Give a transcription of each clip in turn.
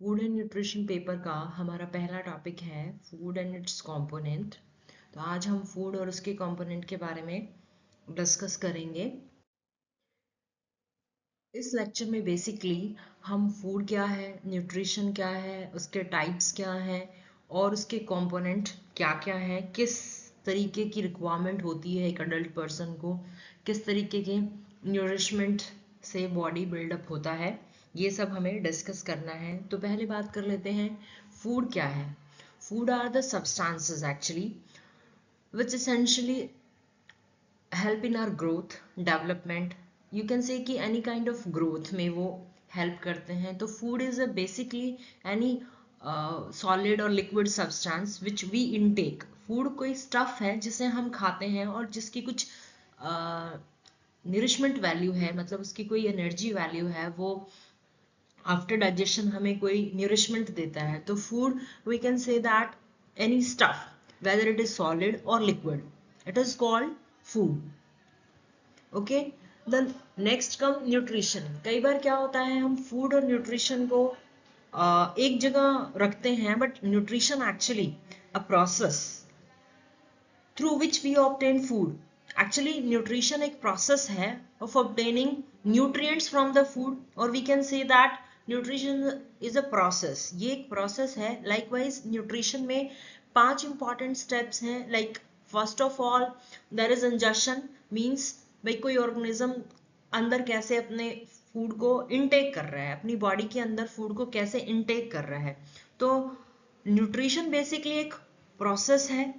Food and nutrition paper का हमारा पहला टॉपिक है फूड एंड इट्स कंपोनेंट। तो आज हम फूड और उसके कंपोनेंट के बारे में डिस्कस करेंगे। इस लेक्चर में बेसिकली हम फूड क्या है, न्यूट्रिशन क्या है, उसके टाइप्स क्या हैं और उसके कंपोनेंट क्या क्या है, किस तरीके की रिक्वायरमेंट होती है एक अडल्ट पर्सन को, किस तरीके के न्यूरिशमेंट से बॉडी बिल्डअप होता है, ये सब हमें डिस्कस करना है। तो पहले बात कर लेते हैं फूड क्या है। Food are the substances actually which essentially help in our growth development, you can say कि any kind of growth में वो help करते हैं। तो food is a basically any solid और liquid substance which we intake। food कोई stuff है जिसे हम खाते हैं और जिसकी कुछ nourishment value है, मतलब उसकी कोई energy value है, वो आफ्टर डाइजेशन हमें कोई न्यूरिशमेंट देता है। तो food we can say that any stuff whether it is solid और liquid, it is called food. Okay, then next come nutrition. कई बार क्या होता है, हम फूड और न्यूट्रिशन को एक जगह रखते हैं, but nutrition actually a process through which we obtain food. Actually nutrition एक प्रोसेस है of obtaining nutrients from the food, और we can say that nutrition is a process. ये एक प्रोसेस है। लाइकवाइज न्यूट्रिशन में 5 इंपॉर्टेंट स्टेप्स हैं। Like first of all there is injection, means भाई कोई ऑर्गेनिज्म अंदर कैसे अपने फूड को इनटेक कर रहा है, अपनी बॉडी के अंदर फूड को कैसे इनटेक कर रहा है। तो न्यूट्रिशन बेसिकली एक प्रोसेस है,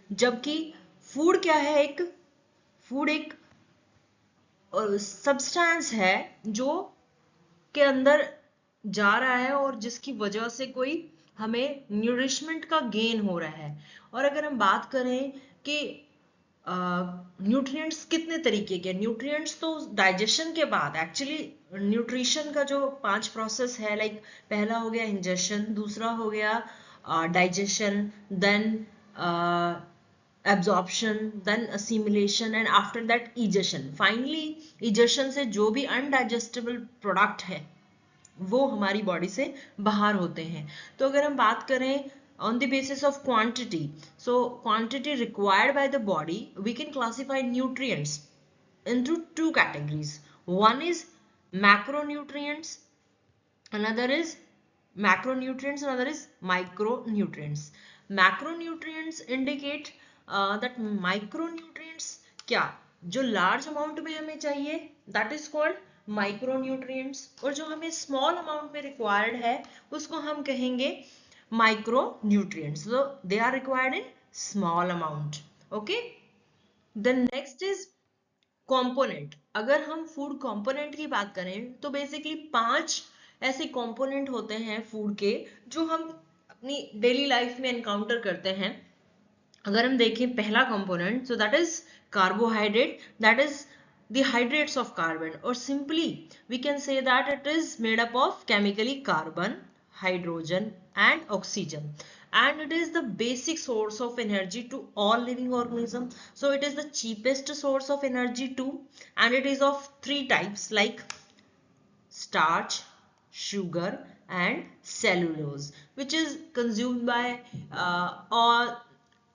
जबकि फूड क्या है, एक सब्सटेंस है जो के अंदर जा रहा है और जिसकी वजह से कोई हमें न्यूरिशमेंट का गेन हो रहा है। और अगर हम बात करें कि न्यूट्रिएंट्स कितने तरीके के, न्यूट्रिएंट्स तो डाइजेशन के बाद एक्चुअली न्यूट्रिशन का जो 5 प्रोसेस है, लाइक पहला हो गया इंजेशन, दूसरा हो गया digestion, then absorption, then assimilation and after that egestion। finally egestion से जो भी undigestible product है वो हमारी बॉडी से बाहर होते हैं। तो अगर हम बात करें on the basis of quantity, so quantity required by the body, we can classify nutrients into 2 categories. One is macronutrients, another is another is micronutrients. Macronutrients indicate that micronutrients क्या, जो लार्ज अमाउंट में हमें चाहिए that is called micronutrients, और जो हमें small amount में required है उसको हम कहेंगे micronutrients. So they are required in small amount. Okay, then next is component. अगर हम फूड कंपोनेंट की बात करें तो बेसिकली 5 ऐसे कंपोनेंट होते हैं फूड के जो हम अपनी डेली लाइफ में एनकाउंटर करते हैं। अगर हम देखें पहला component, so that is carbohydrate, that is the hydrates of carbon, or simply we can say that it is made up of chemically carbon, hydrogen and oxygen, and it is the basic source of energy to all living organisms. So it is the cheapest source of energy too, and it is of 3 types like starch, sugar and cellulose, which is consumed by all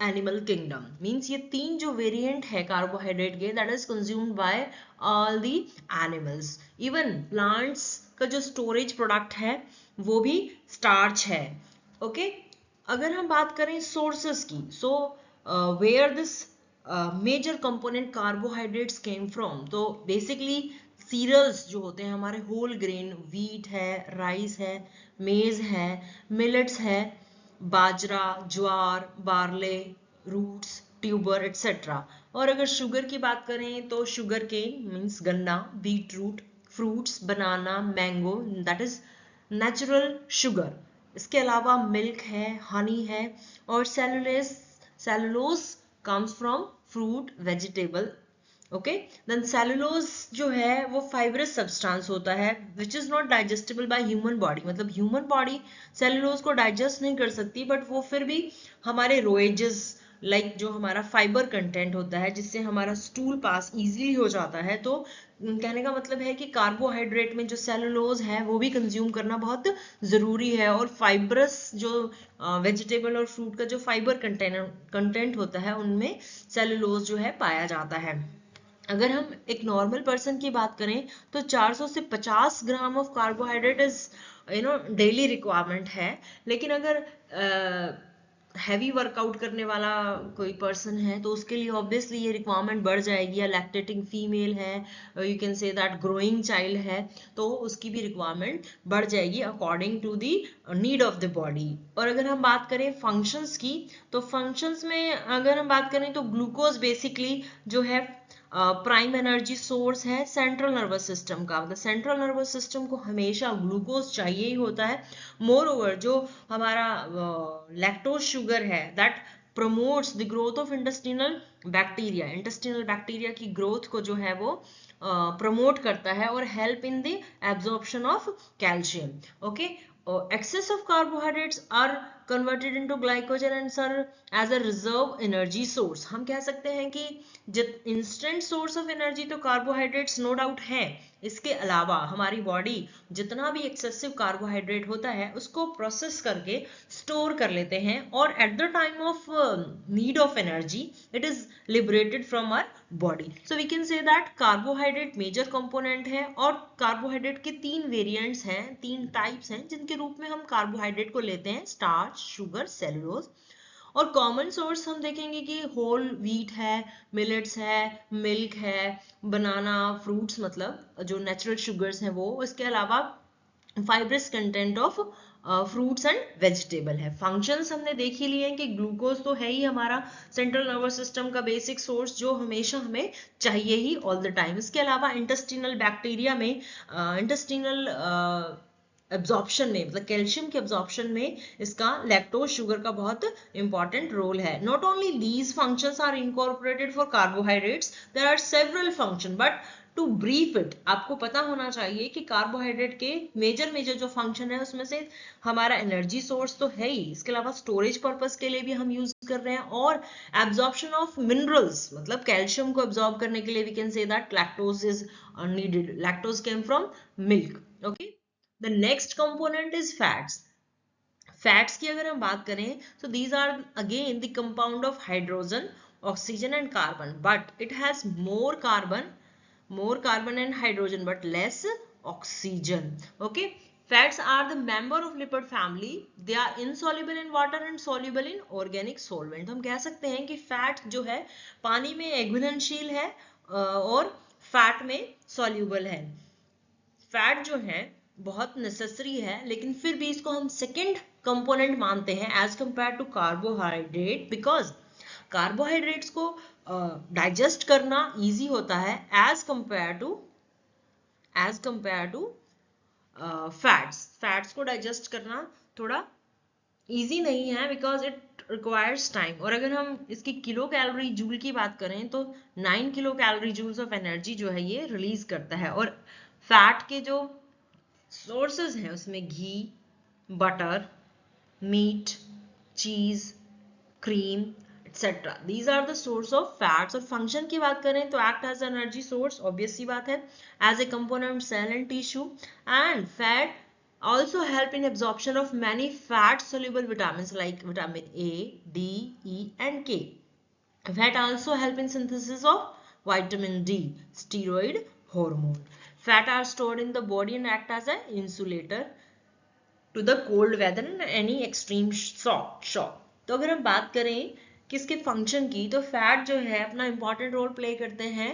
animal kingdom. Means ये 3 जो variant है carbohydrate के, that is consumed by all the animals. Even plants का जो storage product है वो भी starch है। ओके, अगर हम बात करें सोर्सेस की, so where this major component carbohydrates came from, तो बेसिकली सीरियल्स जो होते हैं हमारे, होल ग्रेन, व्हीट है, राइस है, मेज है, मिलेट्स है, bajra, jowar, barley, roots, tuber etcetera. और अगर शुगर की बात करें तो शुगर केन मीन्स गन्ना, beet root, fruits, banana, mango, that is natural sugar. इसके अलावा मिल्क है, हनी है, और cellulose comes from fruit, vegetable. Okay, then cellulose जो है वो फाइब्रस सब्सटेंस होता है which is not digestible bye human body, मतलब ह्यूमन बॉडी सेलुलोज को डाइजेस्ट नहीं कर सकती, बट वो फिर भी हमारे रोएजेस, लाइक जो हमारा फाइबर कंटेंट होता है जिससे हमारा स्टूल पास इजीली हो जाता है, तो कहने का मतलब है कि कार्बोहाइड्रेट में जो सेलुलोज है वो भी कंज्यूम करना बहुत जरूरी है, और फाइब्रस जो वेजिटेबल और फ्रूट का जो फाइबर कंटेंट होता है उनमें सेलुलोज जो है पाया जाता है। अगर हम एक नॉर्मल पर्सन की बात करें तो 400 से 50 gram of carbohydrate is daily requirement है। लेकिन अगर हैवी वर्कआउट करने वाला कोई पर्सन है तो उसके लिए ऑब्वियसली ये रिक्वायरमेंट बढ़ जाएगी, या लैक्टेटिंग फीमेल है, you can say that growing child है, तो उसकी भी रिक्वायरमेंट बढ़ जाएगी according to the need of the body. और अगर हम बात करें फंक्शंस की, तो फंक्शंस में अगर हम बात करें तो ग्लूकोज बेसिकली जो है प्राइम एनर्जी सोर्स है सेंट्रल नर्वस सिस्टम का, मतलब सेंट्रल नर्वस सिस्टम को हमेशा ग्लूकोज चाहिए ही होता है। मोर ओवर जो हमारा लैक्टोज शुगर है that promotes the growth of intestinal bacteria की ग्रोथ को जो है वो प्रमोट करता है और help in the absorption of calcium. Okay, excess of carbohydrates are converted into glycogen and serve as a reserve energy source। हम कह सकते हैं कि इंस्टेंट सोर्स ऑफ एनर्जी तो कार्बोहाइड्रेट्स नो डाउट है, इसके अलावा हमारी बॉडी जितना भी एक्सेसिव कार्बोहाइड्रेट होता है उसको प्रोसेस करके स्टोर कर लेते हैं, और at the time of need of energy it is liberated from our body. So we can say that carbohydrate major component है, और कार्बोहाइड्रेट के 3 वेरिएंट्स हैं, 3 टाइप्स हैं जिनके रूप में हम कार्बोहाइड्रेट को लेते हैं, स्टार्च, शुगर, सेलुलोज। और कॉमन सोर्स हम देखेंगे कि होल व्हीट है, मिलेट्स है, मिल्क है, बनाना, फ्रूट्स मतलब जो नेचुरल शुगर्स हैं वो, इसके अलावा fibrous content of fruits and vegetable है। फंक्शंस हमने देख ही लिए हैं कि ग्लूकोज तो है ही हमारा सेंट्रल नर्वस सिस्टम का बेसिक सोर्स जो हमेशा हमें चाहिए ही ऑल द टाइम। इसके अलावा इंटेस्टिनल बैक्टीरिया में इंटेस्टिनल एब्जॉर्प्शन में, मतलब कैल्शियम के एब्जॉर्प्शन में इसका लैक्टोज शुगर का बहुत इंपॉर्टेंट रोल है। Not only these functions are incorporated for carbohydrates, there are several function, but to brief it आपको पता होना चाहिए कि कार्बोहाइड्रेट के मेजर जो फंक्शन है उसमें से हमारा एनर्जी सोर्स तो है ही, इसके अलावा स्टोरेज पर्पस के लिए भी हम यूज कर रहे हैं, और एब्जॉर्प्शन ऑफ मिनरल्स मतलब कैल्शियम को एब्जॉर्ब करने के लिए we can say that lactose is needed. Lactose came from milk. Okay, the next component is fats. Fats की अगर हम बात करें तो these are again the compound of hydrogen, oxygen and carbon, but it has more carbon and hydrogen but less oxygen. Okay, fats are the member of lipid family. They are insoluble in water and soluble in organic solvent। हम कह सकते हैं कि fat जो है पानी में घुलनशील है और फैट में soluble है। फैट जो है बहुत नेसेसरी है, लेकिन फिर भी इसको हम सेकेंड कंपोनेंट मानते हैं as compare to carbohydrate, because carbohydrates को डाइजेस्ट करना इजी होता है एज कंपेयर टू फैट्स को डाइजेस्ट करना थोड़ा इजी नहीं है बिकॉज इट रिक्वायर्स टाइम। और अगर हम इसकी किलो कैलोरी जूल की बात करें तो 9 kilo calorie joules of energy जो है ये रिलीज करता है। और फैट के जो सोर्सेज हैं उसमें घी, बटर, मीट, चीज, cream etc. These are the source of fats। और फंक्शन की बात करें तो act as energy source, obvious सी बात है, as a component cell and tissue, and fat also help in absorption of many fat soluble vitamins like vitamin A, D, E and K. Fat also help in synthesis of vitamin D, steroid hormone. Fat are stored in the body and act as an insulator to the cold weather and any extreme shock। तो अगर हम बात करें किसके function की, तो fat जो है अपना इंपॉर्टेंट रोल प्ले करते हैं।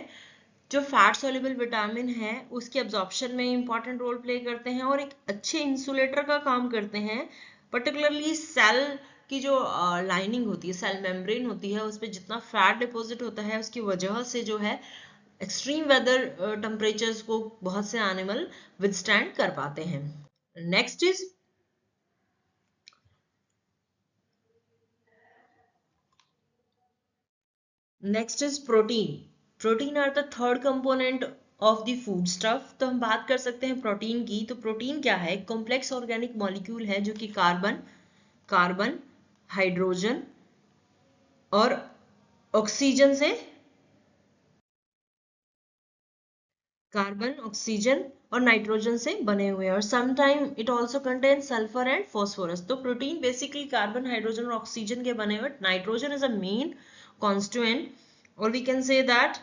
जो फैट सॉल्युबल विटामिन है उसके एब्जॉर्प्शन में इंपॉर्टेंट रोल प्ले करते हैं और एक अच्छे इंसुलेटर का काम करते हैं। पर्टिकुलरली सेल की जो लाइनिंग होती है, सेल मेम्ब्रेन होती है, उस पर जितना फैट डिपॉजिट होता है उसकी वजह से जो है एक्सट्रीम वेदर टेम्परेचर्स को बहुत से एनिमल विदस्टैंड कर पाते हैं। Next is protein are the third component of the food stuff. तो हम बात कर सकते हैं प्रोटीन की। तो प्रोटीन क्या है? कॉम्प्लेक्स ऑर्गेनिक मॉलिक्यूल है जो कि कार्बन, हाइड्रोजन और ऑक्सीजन से कार्बन, ऑक्सीजन और नाइट्रोजन से बने हुए हैं। और sometime it also contain sulphur and phosphorus. तो प्रोटीन बेसिकली कार्बन, हाइड्रोजन और ऑक्सीजन के बने हुए। Nitrogen is a main constituent, और वी कैन से दैट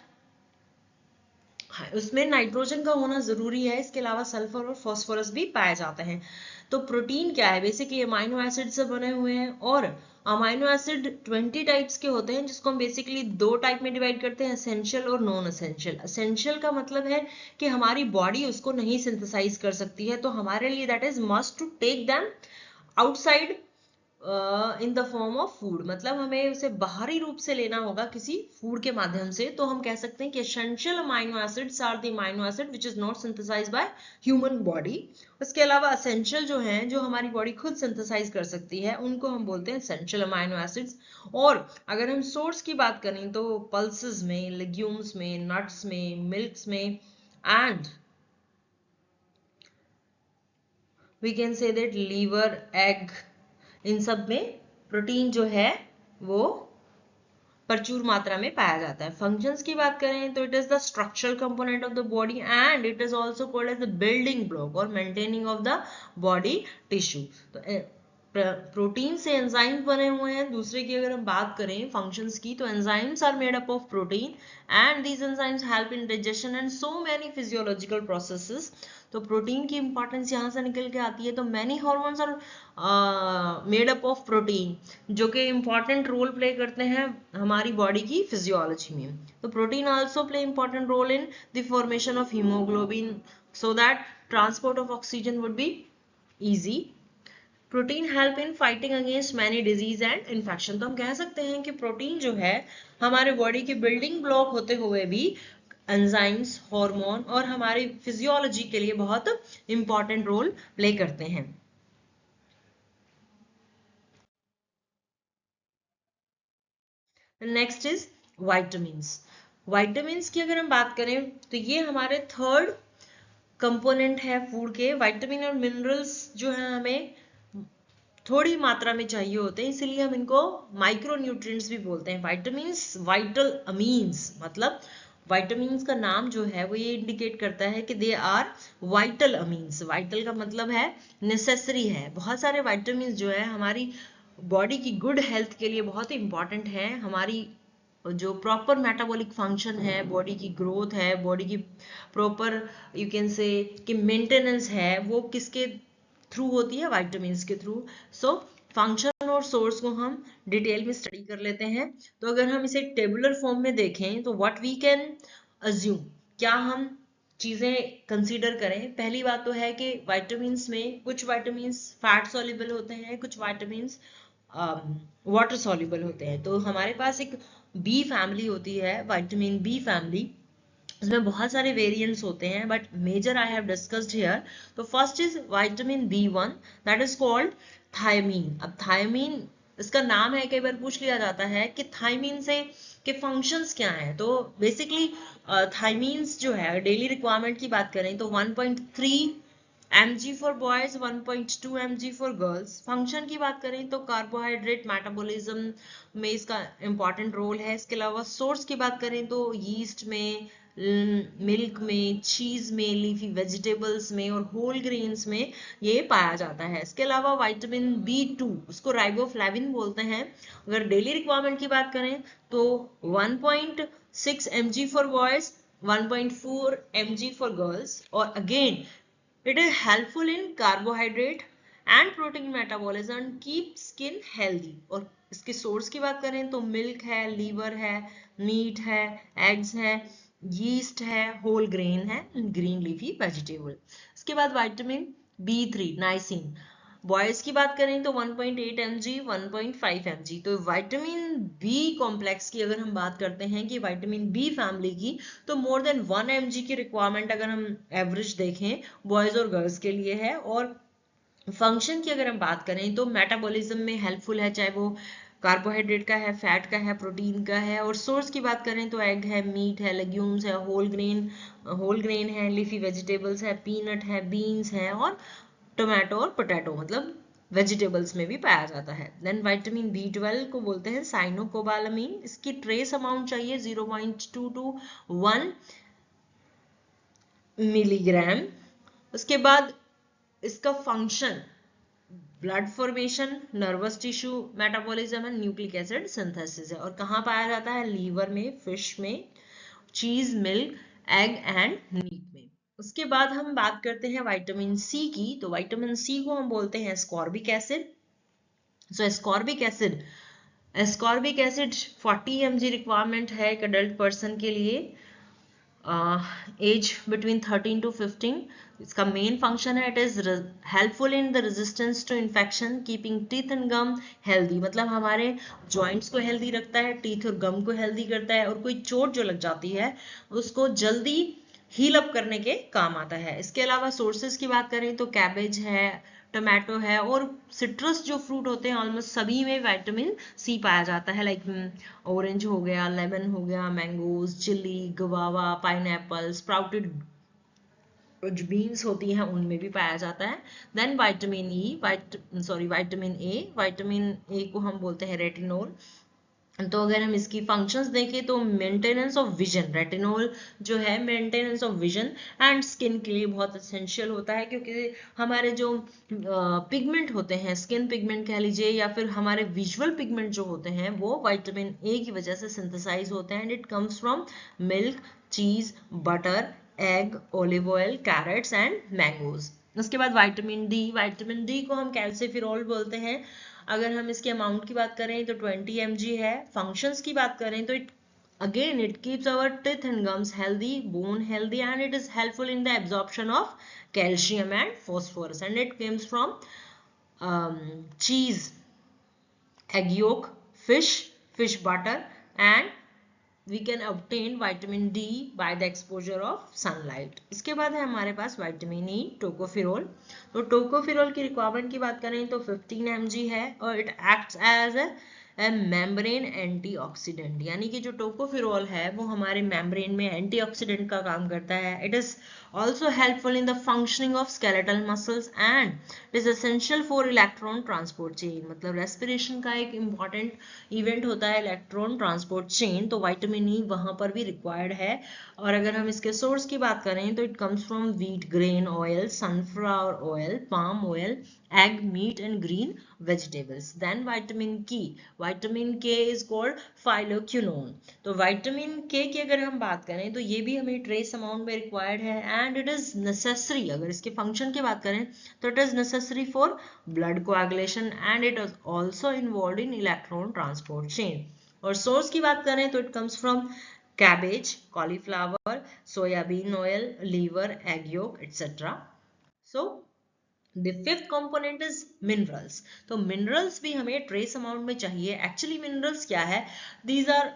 उसमें नाइट्रोजन का होना जरूरी है। इसके अलावा सल्फर और फास्फोरस भी पाए जाते हैं। तो प्रोटीन क्या है? बेसिकली अमाइनो एसिड से बने हुए हैं, और अमाइनो एसिड 20 टाइप्स के होते हैं, जिसको हम बेसिकली दो टाइप में डिवाइड करते हैं, एसेंशियल और नॉन एसेंशियल। एसेंशियल का मतलब है कि हमारी बॉडी उसको नहीं सिंथेसाइज कर सकती है, तो हमारे लिए that is must to take them outside in the form of food. मतलब हमें उसे बाहरी रूप से लेना होगा किसी फूड के माध्यम से। तो हम कह सकते हैं कि essential amino acids are the amino acid which is not synthesised by human body. उसके अलावा एसेंशियल जो हैं, जो हमारी बॉडी खुद सिंथेसाइज कर सकती है, उनको हम बोलते हैं एसेंशियल अमाइनो एसिड्स। और अगर हम सोर्स की बात करें तो पल्सेस में, लेग्यूम्स में, नट्स में, मिल्क्स में, and we can say that liver, egg, इन सब में प्रोटीन जो है वो प्रचुर मात्रा में पाया जाता है। फंक्शंस की बात करें तो it is the structural component of the body and it is also called as the building block और maintaining of the body tissue. तो प्रोटीन से एंजाइम्स बने हुए हैं। दूसरे की अगर हम बात करें फंक्शंस की, तो enzymes are made up of protein and these enzymes help in digestion and so many physiological processes. तो प्रोटीन की इंपॉर्टेंस यहाँ से निकल के आती है। तो many hormones are made up of protein, जो कि इंपॉर्टेंट रोल प्ले करते हैं हमारी बॉडी की फिजियोलॉजी में। तो protein also play important role in the formation of haemoglobin so that transport of oxygen would be easy. Protein help in fighting against many disease and infection. तो हम कह सकते हैं कि प्रोटीन जो है हमारे बॉडी की बिल्डिंग ब्लॉक होते हुए भी एंजाइम्स, हार्मोन और हमारी फिजियोलॉजी के लिए बहुत इंपॉर्टेंट रोल प्ले करते हैं। Next is vitamins. वाइटामिन्स की अगर हम बात करें तो ये हमारे थर्ड कंपोनेंट है फूड के। विटामिन और मिनरल्स जो है हमें थोड़ी मात्रा में चाहिए होते हैं, इसलिए हम इनको माइक्रो न्यूट्रिएंट्स भी बोलते हैं। विटामिन्स, वाइटल अमीन्स, मतलब विटामिन्स का नाम जो है वो ये इंडिकेट करता है कि they are vital amines. Vital का मतलब है नेसेसरी है। बहुत सारे विटामिन्स जो है हमारी बॉडी की गुड हेल्थ के लिए बहुत ही इंपॉर्टेंट है। हमारी जो प्रॉपर मेटाबॉलिक फंक्शन है, बॉडी की ग्रोथ है, बॉडी की प्रॉपर यू कैन से कि मेंटेनेंस है, वो किसके थ्रू होती है? विटामिन्स के थ्रू। सो फंक्शन और सोर्स को हम डिटेल में स्टडी कर लेते हैं। तो अगर हम इसे टेबुलर फॉर्म में देखें तो व्हाट वी कैन अज्यूम, क्या हम चीजें कंसीडर करें? पहली बात तो है कि विटामिन्स में कुछ विटामिन्स फैट सॉल्युबल होते हैं, कुछ विटामिन्स वाटर सॉल्युबल होते हैं। तो हमारे पास एक बी फैमिली होती है, विटामिन बी फैमिली। इसमें बहुत सारे वेरिएंट्स होते हैं but major I have discussed here. तो first is vitamin B1 that is called thiamine. अब थायमीन इसका नाम है, कई बार पूछ लिया जाता है कि थायमीन से के फंक्शंस क्या हैं। तो बेसिकली थायमीन्स जो है डेली रिक्वायरमेंट की बात करें तो 1.3 mg for boys, 1.2 mg for girls. Function की बात करें तो कार्बोहाइड्रेट मेटाबॉलिज्म में इसका इंपॉर्टेंट रोल है। इसके अलावा सोर्स की बात करें तो यीस्ट में, मिल्क में, चीज में, लीफी वेजिटेबल्स में और होल ग्रेन्स में ये पाया जाता है। इसके अलावा विटामिन B2 उसको राइबोफ्लेविन बोलते हैं। अगर डेली रिक्वायरमेंट की बात करें तो 1.6 mg for boys, 1.4 mg for girls. और again it is helpful in carbohydrate and protein metabolism and keep skin healthy। और इसके सोर्स की बात करें तो मिल्क है, लीवर है, मीट है, एग्स है, यीस्ट है, होल ग्रेन है, ग्रीन लीफी वेजिटेबल। इसके बाद विटामिन B3 नाइसिन। बॉयज की बात करें तो 1.8 mg, 1.5 mg। तो विटामिन बी कॉम्प्लेक्स की अगर हम बात करते हैं कि विटामिन बी फैमिली की, तो मोर देन 1 mg की रिक्वायरमेंट अगर हम एवरेज देखें बॉयज और गर्ल्स के लिए है। और फंक्शन की अगर हम बात करें तो मेटाबॉलिज्म में हेल्पफुल है, चाहे वो कार्बोहाइड्रेट का है, फैट का है, प्रोटीन का है। और सोर्स की बात करें तो एग है, मीट है, लेग्यूम्स है, होल ग्रेन है, लीफी वेजिटेबल्स है, पीनट है, बीन्स है और टोमेटो और पोटैटो मतलब वेजिटेबल्स में भी पाया जाता है। देन विटामिन B12 को बोलते हैं साइनोकोबालामीन, इसकी ट्रेस अमाउंट चाहिए 0.2 to 1 मिलीग्राम। उसके बाद इसका function blood formation, nervous tissue metabolism and nucleic acid synthesis है। और कहाँ पाया जाता है? लीवर में, फिश में, चीज, मिल्क, एग एंड मीट में। उसके बाद हम बात करते हैं विटामिन सी की। तो विटामिन सी को हम बोलते हैं एस्कॉर्बिक एसिड। सो एस्कॉर्बिक एसिड 40 mg रिक्वायरमेंट है एक अडल्ट पर्सन के लिए, एज बिटवीन 13 to 15। इसका मेन फंक्शन है, it is helpful in the resistance to infection, keeping teeth and gum healthy, मतलब हमारे जॉइंट्स को हेल्दी रखता है, टीथ और गम को हेल्दी करता है, और कोई चोट जो लग जाती है उसको जल्दी हील अप करने के काम आता है। इसके अलावा सोर्सेज की बात करें तो कैबेज है, टोमेटो है, और सिट्रस जो फ्रूट होते हैं ऑलमोस्ट सभी में विटामिन सी पाया जाता है, लाइक ऑरेंज हो गया, लेमन हो गया, mangoes, chilli, guava, pineapple, sprouted जो बीन्स होती हैं उनमें भी पाया जाता है। देन विटामिन ए को हम बोलते हैं रेटिनोल। तो अगर हम इसकी फंक्शंस देखें तो मेंटेनेंस ऑफ विजन, रेटिनोल जो है maintenance of vision and skin के लिए बहुत एसेंशियल होता है, क्योंकि हमारे जो पिगमेंट होते हैं, स्किन पिगमेंट कह लीजिए या फिर हमारे विजुअल पिगमेंट जो होते हैं, वो विटामिन ए की वजह से सिंथेसाइज होते हैं। And it comes from milk, cheese, butter, egg, olive oil, carrots and mangoes. उसके बाद विटामिन डी को हम कैल्सिफेरॉल बोलते हैं। अगर हम इसके अमाउंट की बात करें तो 20 mg है। फंक्शंस की बात करें तो it keeps our teeth and gums healthy, bone healthy, and it is helpful in the absorption of calcium and phosphorus, and it comes from cheese, egg yolk, fish butter, and we can obtain vitamin D by the exposure of sunlight. इसके बाद है हमारे पास vitamin E, tocopherol. तो tocopherol की requirement की बात करें तो 15 mg है, और it acts as a membrane antioxidant, यानी कि जो टोकोफेरोल है वो हमारे मेम्ब्रेन में एंटीऑक्सीडेंट का काम करता है। It is also helpful in the functioning of skeletal muscles and it is essential for electron transport chain, मतलब respiration का एक important event होता है electron transport chain, तो विटामिन ई वहां पर भी required है। और अगर हम इसके source की बात करें तो it comes from wheat grain oil, sunflower oil, palm oil, egg, meat and green vegetables. Then vitamin K is called phyloquinone। तो विटामिन के की अगर हम बात करें तो ये भी हमें ट्रेस अमाउंट में रिक्वायर्ड है, एंड इट इज नेसेसरी। अगर इसके फंक्शन की बात करें तो it is necessary for blood coagulation and it is also involved in electron transport chain. और सोर्स की बात करें तो it comes from cabbage, cauliflower, soybean oil, liver, egg yolk etcetera. So The fifth component is minerals। तो minerals भी हमें trace amount में चाहिए। Actually minerals क्या है? These are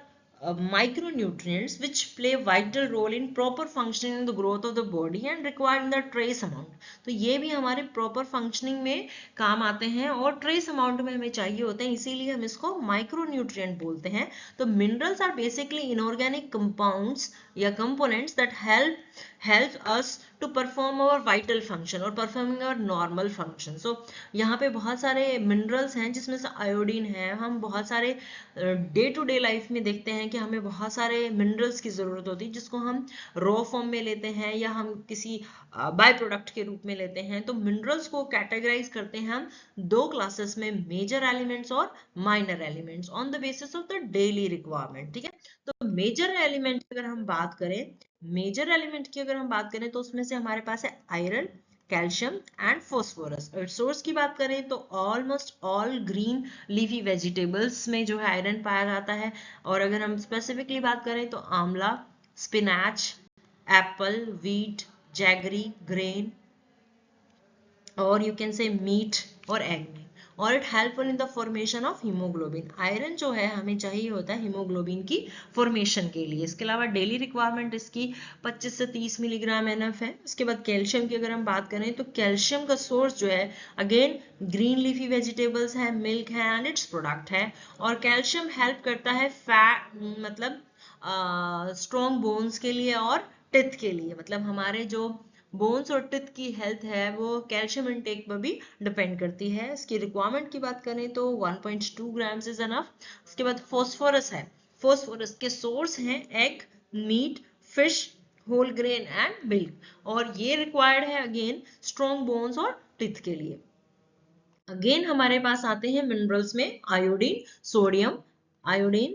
micronutrients which play vital role in proper functioning in the growth of the body and required in the trace amount। तो ये भी हमारे proper functioning में काम आते हैं और trace amount में हमें चाहिए होते हैं, इसीलिए हम इसको micronutrient बोलते हैं। तो minerals are basically inorganic compounds या components that help us to perform our vital function और performing our normal function। So यहाँ पे बहुत सारे minerals हैं जिसमें से आयोडीन है। हम बहुत सारे डे टू डे लाइफ में देखते हैं कि हमें बहुत सारे मिनरल्स की जरूरत होती है, जिसको हम रॉ फॉर्म में लेते हैं या हम किसी बाय प्रोडक्ट के रूप में लेते हैं। तो मिनरल्स को कैटेगराइज करते हैं हम दो क्लासेस में, मेजर एलिमेंट्स और minor elements, on the basis of the daily requirement. ठीक है, तो मेजर एलिमेंट की अगर हम बात करें तो उसमें से हमारे पास है आयरन, कैल्शियम एंड फॉस्फोरस। और सोर्स की बात करें तो almost all green leafy vegetables में जो है आयरन पाया जाता है। और अगर हम स्पेसिफिकली बात करें तो आंवला, spinach, Apple, wheat, jaggery, grain, और यू कैन से मीट और एग में। और it helpful in the formation of haemoglobin. Iron जो है हमें चाहिए होता है हीमोग्लोबिन की फॉर्मेशन के लिए। इसके अलावा डेली रिक्वायरमेंट इसकी 25 से 30 मिलीग्राम एनफ है। उसके बाद कैल्शियम की अगर हम बात करें तो कैल्शियम का सोर्स जो है अगेन ग्रीन लीफी वेजिटेबल्स है, मिल्क है एंड इट्स प्रोडक्ट है। और कैल्शियम हेल्प करता है फैट मतलब स्ट्रॉन्ग बोन्स के लिए और टिथ के लिए, मतलब हमारे जो बोन्स और टिथ की हेल्थ है वो कैल्शियम इनटेक पर भी डिपेंड करती है। इसकी रिक्वायरमेंट की बात करें तो 1.2 ग्राम्स इज एनफ। उसके बाद फॉस्फोरस है, फॉस्फोरस के सोर्स हैं egg, meat, fish, whole grain and milk, और ये रिक्वायर्ड है अगेन स्ट्रॉन्ग बोन्स और टिथ के लिए। अगेन हमारे पास आते हैं मिनरल्स में iodine,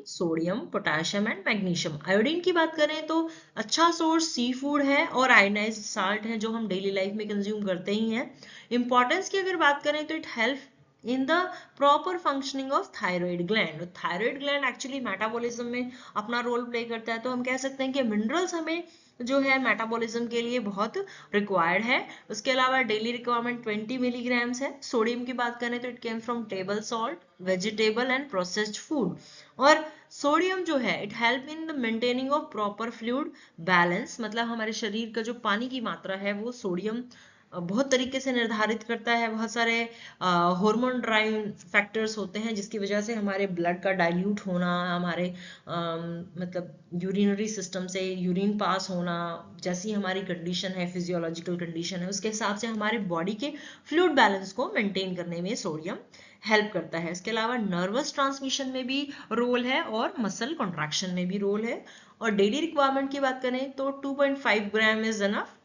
sodium, potassium and magnesium. Iodine की बात करें तो अच्छा सोर्स सी फूड है और आयोडाइज्ड साल्ट है जो हम डेली लाइफ में कंज्यूम करते ही हैं। इंपॉर्टेंस की अगर बात करें तो it help in the proper functioning of thyroid gland. Thyroid gland actually metabolism में अपना रोल प्ले करता है, तो हम कह सकते हैं कि मिनरल्स हमें जो है मेटाबॉलिज्म के लिए बहुत रिक्वायर्ड है। उसके अलावा डेली रिक्वायरमेंट 20 मिलीग्राम्स है। सोडियम की बात करें तो it came from table salt, vegetable and processed food. और सोडियम जो है it help in the maintaining of proper fluid balance, मतलब हमारे शरीर का जो पानी की मात्रा है वो सोडियम बहुत तरीके से निर्धारित करता है। बहुत सारे हार्मोन ड्राइविंग फैक्टर्स होते हैं जिसकी वजह से हमारे ब्लड का डाइल्यूट होना, हमारे मतलब यूरिनरी सिस्टम से यूरिन पास होना, जैसी हमारी कंडीशन है, फिजियोलॉजिकल कंडीशन है, उसके हिसाब से हमारे बॉडी के फ्लूइड बैलेंस को मेंटेन करने में सोडियम हेल्प करता है। इसके अलावा नर्वस ट्रांसमिशन में भी रोल है और मसल कॉन्ट्रैक्शन में भी रोल है। और डेली रिक्वायरमेंट की बात करें तो 2.5 ग्राम इज एनफ।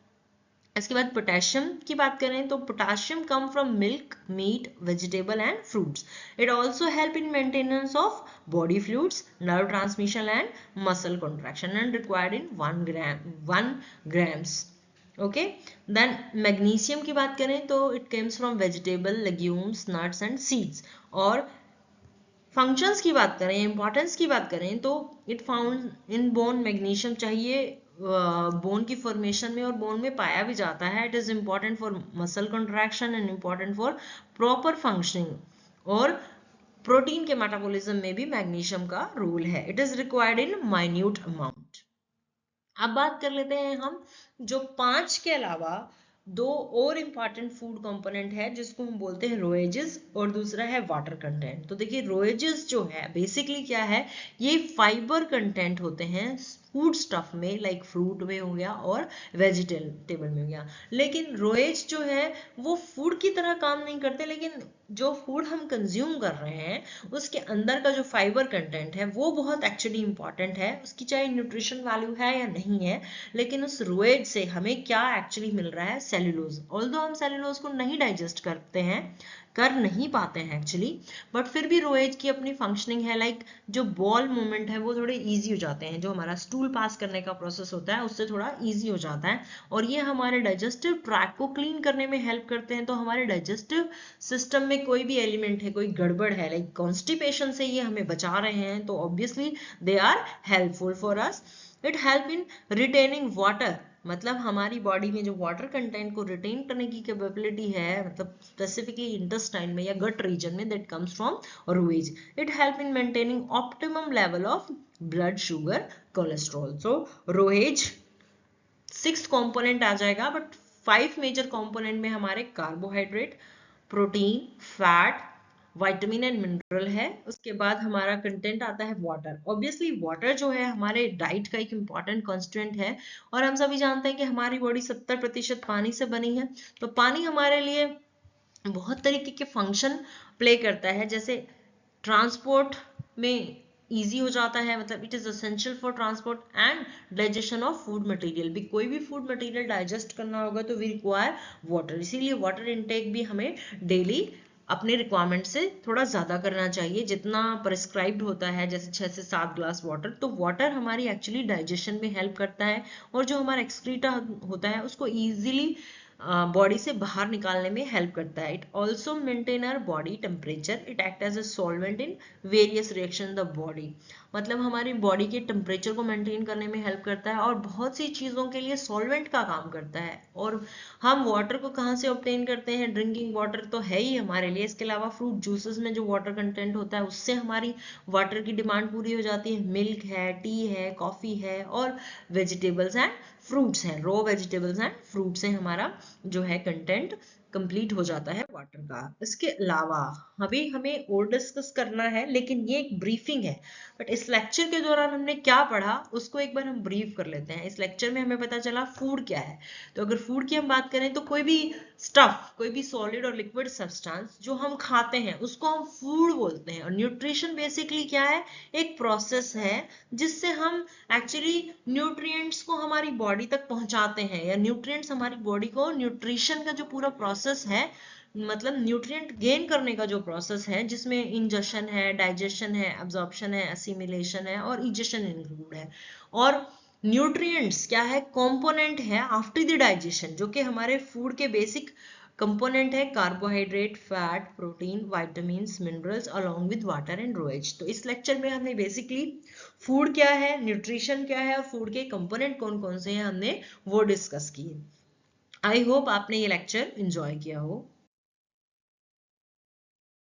इसके बाद पोटेशियम की बात करें तो potassium come from milk, meat, vegetable and fruits. It also help in maintenance of body fluids, nerve transmission and muscle contraction and required in 1 grams। Okay, then magnesium की बात करें तो it comes from vegetable, legumes, nuts and seeds. और functions की बात करें, importance की बात करें तो it found in bone. Magnesium चाहिए बोन की फॉर्मेशन में और बोन में पाया भी जाता है। It is important for muscle contraction and important for proper functioning. और प्रोटीन के मेटाबॉलिज्म में भी मैग्नीशियम का रोल है। It is required in minute amount. अब बात कर लेते हैं हम जो 5 के अलावा 2 और इंपॉर्टेंट फूड कंपोनेंट है जिसको हम बोलते हैं रोएजेस, और दूसरा है वाटर कंटेंट। तो देखिए रोएजेस जो है बेसिकली क्या है, ये फाइबर कंटेंट होते हैं फूड स्टफ में, लाइक फ्रूट में हो गया और वेजिटेबल में हो गया। लेकिन रोएज जो है वो फूड की तरह काम नहीं करते, लेकिन जो फूड हम कंज्यूम कर रहे हैं उसके अंदर का जो फाइबर कंटेंट है वो बहुत एक्चुअली इंपॉर्टेंट है। उसकी चाहे न्यूट्रिशन वैल्यू है या नहीं है, लेकिन उस रोएज से हमें क्या एक्चुअली मिल रहा है, सेल्यूलोज। ऑल्दो हम सेल्यूलोज को नहीं डाइजेस्ट कर नहीं पाते हैं एक्चुअली, बट फिर भी रोएज की अपनी फंक्शनिंग है। लाइक जो बॉल मूवमेंट है वो थोड़े इजी हो जाते हैं, जो हमारा स्टूल पास करने का प्रोसेस होता है उससे थोड़ा इजी हो जाता है, और ये हमारे डाइजेस्टिव ट्रैक को क्लीन करने में हेल्प करते हैं। तो हमारे डाइजेस्टिव सिस्टम में कोई भी एलिमेंट है, कोई गड़बड़ है, लाइक कॉन्स्टिपेशन से ये हमें बचा रहे हैं, तो obviously they are helpful for us. It help in retaining water, मतलब हमारी बॉडी में जो वाटर कंटेंट को रिटेन करने की कैपेबिलिटी है, मतलब स्पेसिफिकली इंटेस्टाइन में या गट रीजन में, that comes from roughage. It help in maintaining optimum level of blood sugar, cholesterol. So roughage 6th component आ जाएगा, बट 5 मेजर कंपोनेंट में हमारे carbohydrate, protein, fat, vitamin and mineral है। उसके बाद हमारा कंटेंट आता है वाटर। ऑब्वियसली वाटर जो है हमारे डाइट का एक इंपॉर्टेंट कॉन्स्टिट्यूएंट है, और हम सभी जानते हैं कि हमारी बॉडी 70% पानी से बनी है। तो पानी हमारे लिए बहुत तरीके के फंक्शन प्ले करता है, जैसे ट्रांसपोर्ट में इजी हो जाता है, मतलब it is essential for transport and digestion of food material. भी कोई भी फूड मटेरियल डाइजेस्ट करना होगा तो वी रिक्वायर वाटर, इसीलिए वाटर इनटेक भी हमें डेली अपने रिक्वायरमेंट से थोड़ा ज़्यादा करना चाहिए, जितना प्रिस्क्राइब्ड होता है, जैसे 6 से 7 ग्लास वाटर। तो वाटर हमारी एक्चुअली डाइजेशन में हेल्प करता है, और जो हमारा एक्सक्रीटा होता है उसको ईजिली बॉडी से बाहर निकालने में हेल्प करता है। It also maintain our body temperature. It act as a solvent in various reaction in the body, मतलब हमारी बॉडी के टेम्परेचर को मेंटेन करने में हेल्प करता है, और बहुत सी चीज़ों के लिए सॉल्वेंट का काम करता है। और हम वाटर को कहाँ से ऑब्टेन करते हैं, ड्रिंकिंग वाटर तो है ही हमारे लिए। इसके अलावा फ्रूट जूसेस में जो वाटर कंटेंट होता है उससे हमारी वाटर की डिमांड पूरी हो जाती है। मिल्क है, टी है, कॉफ़ी है, और वेजिटेबल्स एंड फ्रूट्स हैं, रॉ वेजिटेबल्स एंड फ्रूट से हमारा जो है कंटेंट कंप्लीट हो जाता है वाटर का। इसके अलावा अभी हमें और डिस्कस करना है, लेकिन ये एक ब्रीफिंग है, बट इस लेक्चर के दौरान हमने क्या पढ़ा उसको एक बार हम ब्रीफ कर लेते हैं। इस लेक्चर में हमें पता चला फूड क्या है। तो अगर फूड की हम बात करें तो कोई भी स्टफ, कोई भी सॉलिड और लिक्विड सब्सटेंस जो हम खाते हैं उसको हम फूड बोलते हैं। और न्यूट्रिशन बेसिकली क्या है, एक प्रोसेस है जिससे हम एक्चुअली न्यूट्रिएंट्स को हमारी बॉडी तक पहुंचाते हैं, या न्यूट्रिएंट्स हमारी बॉडी को, न्यूट्रिशन का जो पूरा प्रोसेस है, मतलब न्यूट्रिएंट गेन करने का जो प्रोसेस है, जिसमें इंजेशन है, डाइजेशन है, एब्जॉर्प्शन है, असिमिलेशन है और इजेशन इंक्लूड है। और न्यूट्रिएंट्स क्या है, कंपोनेंट है आफ्टर द डाइजेशन, जो कि हमारे फूड के बेसिक कंपोनेंट है, carbohydrate, fat, protein, vitamins, minerals along with water and roughage. तो इस लेक्चर में हमने बेसिकली फूड क्या है, न्यूट्रिशन क्या है और फूड के कंपोनेंट कौन कौन से हैं हमने वो डिस्कस किए। आई होप आपने ये लेक्चर एंजॉय किया हो।